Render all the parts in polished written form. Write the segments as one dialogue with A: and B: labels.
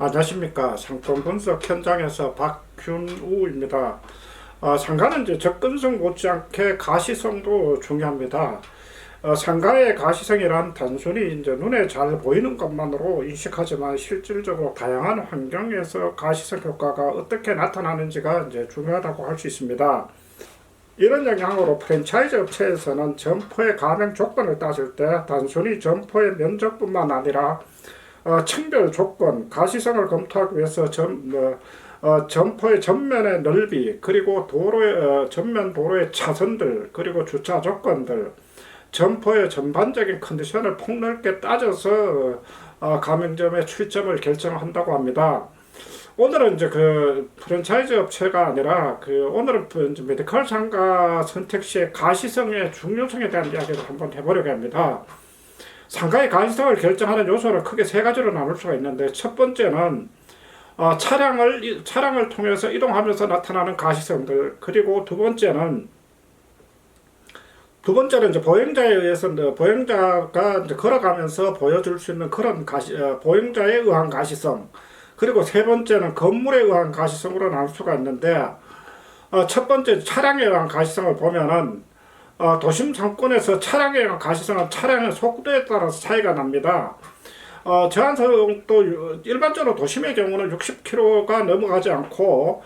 A: 안녕하십니까. 상권 분석 현장에서 박균우입니다. 상가는 이제 접근성 못지않게 가시성도 중요합니다. 상가의 가시성이란 단순히 이제 눈에 잘 보이는 것만으로 인식하지만 실질적으로 다양한 환경에서 가시성 효과가 어떻게 나타나는지가 이제 중요하다고 할 수 있습니다. 이런 영향으로 프랜차이즈 업체에서는 점포의 가맹 조건을 따질 때 단순히 점포의 면적뿐만 아니라 층별 조건, 가시성을 검토하기 위해서 점포의 전면의 넓이, 그리고 도로의 전면 도로의 차선들, 그리고 주차 조건들, 점포의 전반적인 컨디션을 폭넓게 따져서 가맹점의 출점을 결정한다고 합니다. 오늘은 이제 그 프랜차이즈 업체가 아니라 오늘은 이제 메디컬 상가 선택 시의 가시성의 중요성에 대한 이야기를 한번 해보려고 합니다. 상가의 가시성을 결정하는 요소는 크게 세 가지로 나눌 수가 있는데, 첫 번째는 차량을 통해서 이동하면서 나타나는 가시성들, 그리고 두 번째는 이제 보행자에 의해서 보행자가 이제 걸어가면서 보여줄 수 있는 그런 보행자에 의한 가시성, 그리고 세 번째는 건물에 의한 가시성으로 나눌 수가 있는데, 첫 번째 차량에 의한 가시성을 보면은 도심 상권에서 차량에 의한 가시성은 차량의 속도에 따라서 차이가 납니다. 제한속도 일반적으로 도심의 경우는 60km가 넘어가지 않고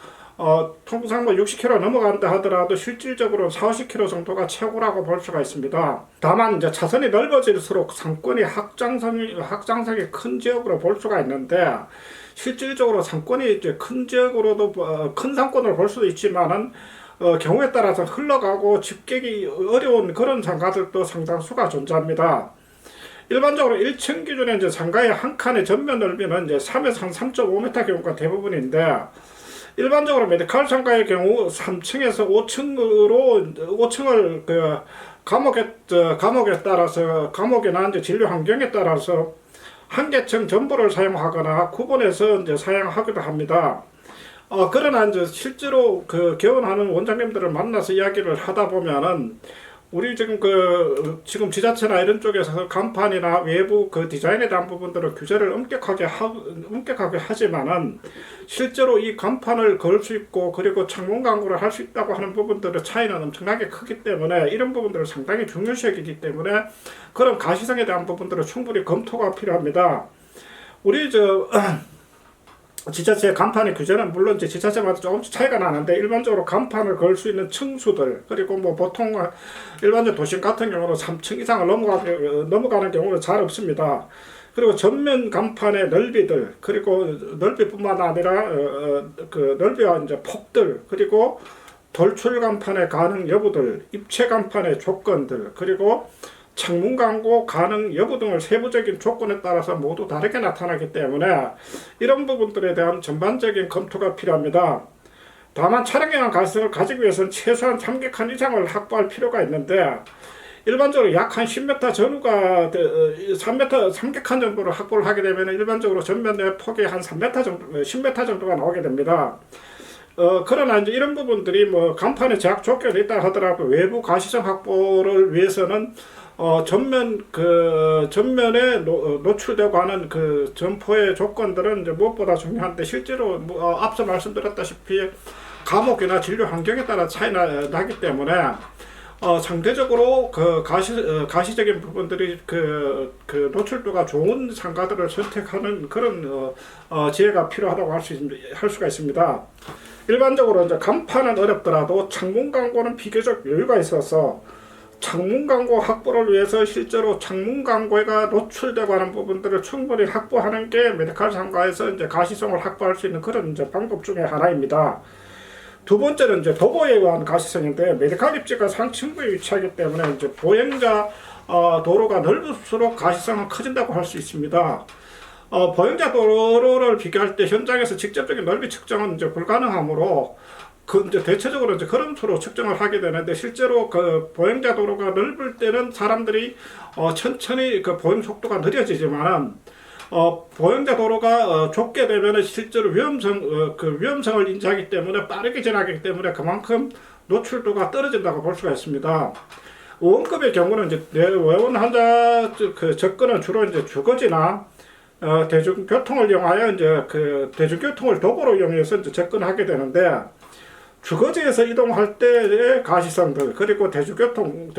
A: 통상 60km 넘어간다 하더라도 실질적으로 40km 정도가 최고라고 볼 수가 있습니다. 다만 이제 차선이 넓어질수록 상권이 확장성이 큰 지역으로 볼 수가 있는데, 실질적으로 상권이 이제 큰 지역으로도 큰 상권을 볼 수도 있지만은 경우에 따라서 흘러가고 집계기 어려운 그런 상가들도 상당수가 존재합니다. 일반적으로 1층 기준의 이제 상가의 한 칸의 전면 넓이는 이제 3에서 한 3.5m 경우가 대부분인데, 일반적으로 메디컬 상가의 경우 3층에서 5층을 감옥에 따라서, 감옥이나 이제 진료 환경에 따라서 한 개층 전부를 사용하거나 구분해서 이제 사용하기도 합니다. 그러나 이제 실제로 개원하는 원장님들을 만나서 이야기를 하다 보면은, 우리 지금 지자체나 이런 쪽에서 간판이나 외부 디자인에 대한 부분들은 규제를 엄격하게 하지만은, 실제로 이 간판을 걸 수 있고 그리고 창문 광고를 할 수 있다고 하는 부분들의 차이는 엄청나게 크기 때문에, 이런 부분들을 상당히 중요시 여기기 때문에 그런 가시성에 대한 부분들은 충분히 검토가 필요합니다. 우리 지자체 간판의 규제는 물론 이제 지자체마다 조금씩 차이가 나는데, 일반적으로 간판을 걸 수 있는 층수들, 그리고 보통 일반적 도심 같은 경우는 3층 이상을 넘어가는 경우는 잘 없습니다. 그리고 전면 간판의 넓이들, 그리고 넓이뿐만 아니라 넓이와 이제 폭들, 그리고 돌출 간판의 가능 여부들, 입체 간판의 조건들, 그리고 창문 광고 가능 여부 등을 세부적인 조건에 따라서 모두 다르게 나타나기 때문에 이런 부분들에 대한 전반적인 검토가 필요합니다. 다만 차량에 대한 가시성을 가지기 위해서는 최소한 3객칸 이상을 확보할 필요가 있는데, 일반적으로 약 한 10m 전후가 3객칸 정도를 확보를 하게 되면 일반적으로 전면의 폭이 한 3m 정도, 10m 정도가 나오게 됩니다. 그러나 이제 이런 부분들이 간판에 제약 조건이 있다 하더라도 외부 가시성 확보를 위해서는 전면에 노출되고 하는 점포의 조건들은 이제 무엇보다 중요한데, 실제로 앞서 말씀드렸다시피 감옥이나 진료 환경에 따라 차이가 나기 때문에 상대적으로 가시적인 부분들이 노출도가 좋은 상가들을 선택하는 그런 지혜가 필요하다고 할 수가 있습니다. 일반적으로 이제 간판은 어렵더라도 창문 광고는 비교적 여유가 있어서 창문 광고 확보를 위해서 실제로 창문 광고가 노출되고 하는 부분들을 충분히 확보하는 게 메디컬 상가에서 이제 가시성을 확보할 수 있는 그런 이제 방법 중에 하나입니다. 두 번째는 이제 도보에 의한 가시성인데, 메디컬 입지가 상층부에 위치하기 때문에 이제 보행자 도로가 넓을수록 가시성은 커진다고 할 수 있습니다. 보행자 도로를 비교할 때 현장에서 직접적인 넓이 측정은 이제 불가능하므로 이제 대체적으로 이제 걸음수로 측정을 하게 되는데, 실제로 보행자 도로가 넓을 때는 사람들이 천천히 보행 속도가 느려지지만, 보행자 도로가 좁게 되면 실제로 위험성을 인지하기 때문에 빠르게 지나가기 때문에 그만큼 노출도가 떨어진다고 볼 수가 있습니다. 의원급의 경우는 이제 의원 환자 접근은 주로 이제 주거지나 대중교통을 이용하여 이제 그 대중교통을 도보로 이용해서 이제 접근하게 되는데, 주거지에서 이동할 때의 가시성들, 그리고 대중교통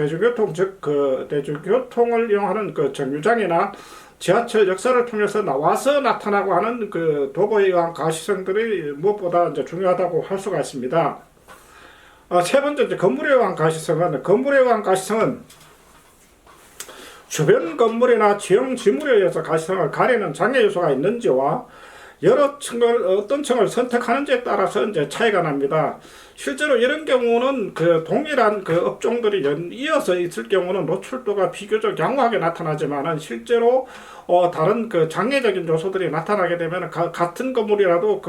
A: 즉 그 대중교통을 이용하는 그 정류장이나 지하철 역사를 통해서 나와서 나타나고 하는 그 도보에 의한 가시성들이 무엇보다 이제 중요하다고 할 수가 있습니다. 세 번째, 이제 건물에 의한 가시성은 주변 건물이나 지형 지물에 의해서 가시성을 가리는 장애 요소가 있는지와 여러 층을 어떤 층을 선택하는지에 따라서 이제 차이가 납니다. 실제로 이런 경우는 그 동일한 그 업종들이 이어서 있을 경우는 노출도가 비교적 양호하게 나타나지만은, 실제로 다른 그 장애적인 요소들이 나타나게 되면 같은 건물이라도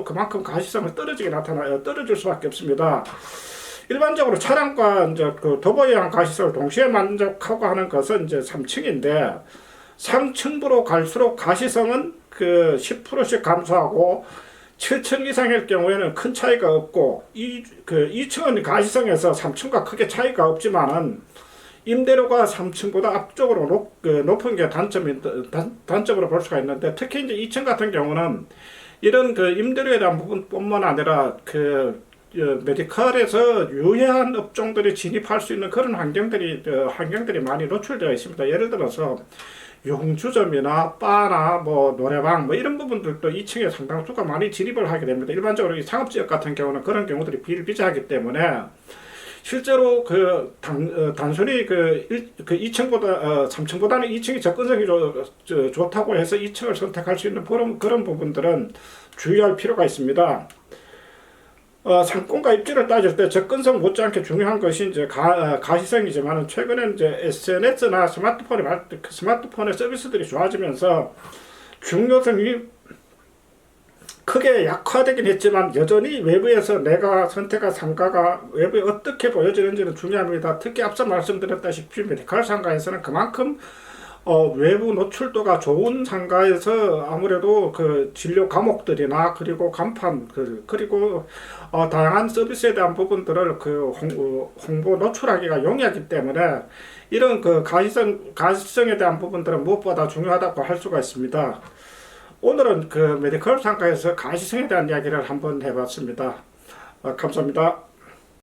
A: 그만큼 가시성을 떨어질 수밖에 없습니다. 일반적으로 차량과 이제 그 도보에 의한 가시성을 동시에 만족하고 하는 것은 이제 3층인데, 3층부로 갈수록 가시성은 그 10%씩 감소하고 7층 이상일 경우에는 큰 차이가 없고, 2층은 가시성에서 3층과 크게 차이가 없지만은 임대료가 3층보다 압도적으로 높은 게 단점으로 볼 수가 있는데, 특히 이제 2층 같은 경우는 이런 그 임대료에 대한 부분뿐만 아니라 그 메디컬에서 유해한 업종들이 진입할 수 있는 그런 환경들이 많이 노출되어 있습니다. 예를 들어서 유흥주점이나 바나 뭐 노래방 뭐 이런 부분들도 2층에 상당수가 많이 진입을 하게 됩니다. 일반적으로 이 상업지역 같은 경우는 그런 경우들이 비일비재하기 때문에, 실제로 단순히 3층보다는 2층이 접근성이 좋다고 해서 2층을 선택할 수 있는 그런 부분들은 주의할 필요가 있습니다. 상권과 입지를 따질 때 접근성 못지않게 중요한 것이 이제 가시성이지만, 최근에 이제 SNS나 스마트폰의 서비스들이 좋아지면서 중요성이 크게 약화되긴 했지만, 여전히 외부에서 내가 선택한 상가가 외부에 어떻게 보여지는지는 중요합니다. 특히 앞서 말씀드렸다시피 메디컬 상가에서는 그만큼 외부 노출도가 좋은 상가에서 아무래도 그 진료 과목들이나 그리고 간판 그리고 다양한 서비스에 대한 부분들을 그 홍보 노출하기가 용이하기 때문에, 이런 그 가시성에 대한 부분들은 무엇보다 중요하다고 할 수가 있습니다. 오늘은 그 메디컬 상가에서 가시성에 대한 이야기를 한번 해봤습니다. 감사합니다.